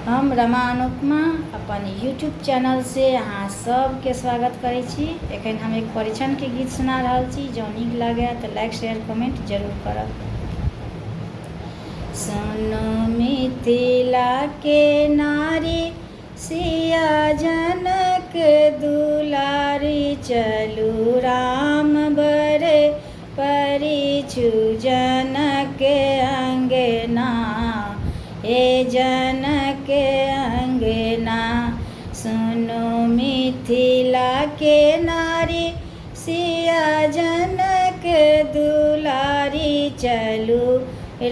हम रमा अनुपमा अपन YouTube channel से अहाँ सबके स्वागत करै छी। एखन हम एक परिछन के गीत सुना रहल छी। जो नीक लागे तो लाइक शेयर कमेंट जरूर करब। सुनो मिथिला के नारी सिया जनक दुलारी, चलू राम बरे परिछु जनक अंगना, हे जनक अंगना। सुनो मिथिला के नारी सिया जनक दुलारी, चलू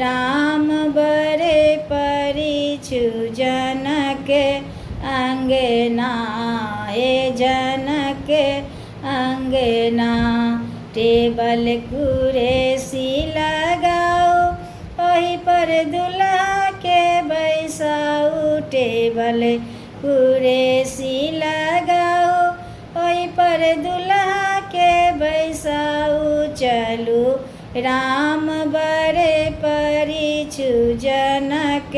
राम बरे परिछु जनक अंगना, हे जनक अंगना। टेबल कुर्सी लगाओ ओही पर दुल्हा के बैसाऊ, टेबल कुर्सी लगाओ ओही पर दुल्हा के बैसाऊ, चलू राम बरे परिछु जनक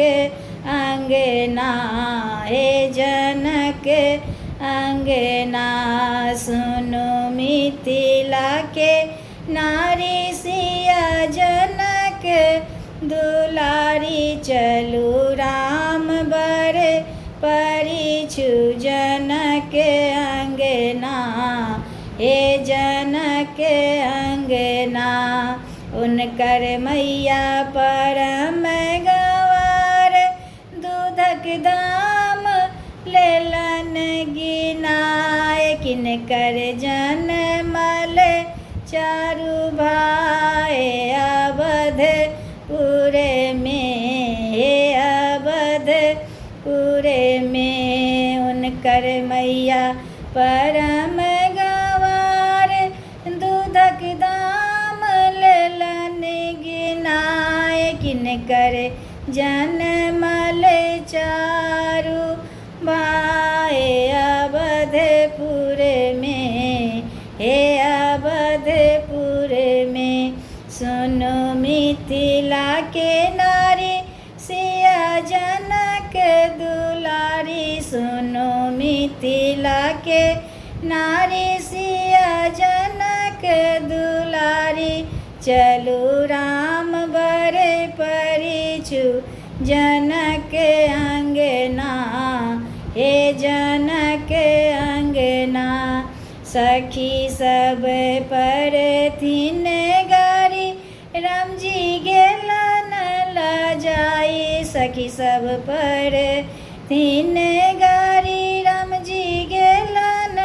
अंगना, हे जनक अंगना। सुनो मिथिला के नारी सिया जनक दुलारी, चलू राम बरे परिछु जनक अंगना, हे जनक अंगना। उनकर मैया परम गंवार, दूधक दाम लेलन गिनाय, किनकर जनमल चारू भाई अवधपुर में, हे अवधपुर में। उनकर मैया परम गंवार, दूधक दाम लेलन गिनाय, किनकर जनमल चारू भाई अवधपुर में, हे अवधपुर में। सुनो मिथिला के नारी सिया जनक दुलारी, सुनो मिथिला के नारी सिया जनक दुलारी, चलू राम बरे परिछु जनक अंगना, हे जनक अंगना। सखी सब पर थिन गारी, राम जी गेलन लजाई, सखी सब पर थिन गारी, राम जी गेलन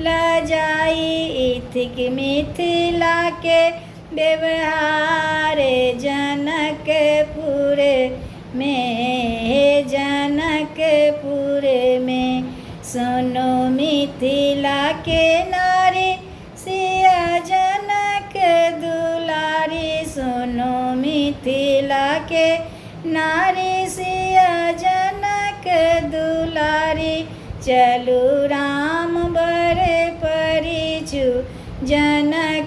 लजाई। इथिक मिथिला के व्यवहार जनकपुर में, हे जनकपुर में। सुनो मिथिला के नारी सिया जनक दुलारी, सुनो मिथिला के नारी सिया जनक दुलारी, चलू राम बरे परिछु जनक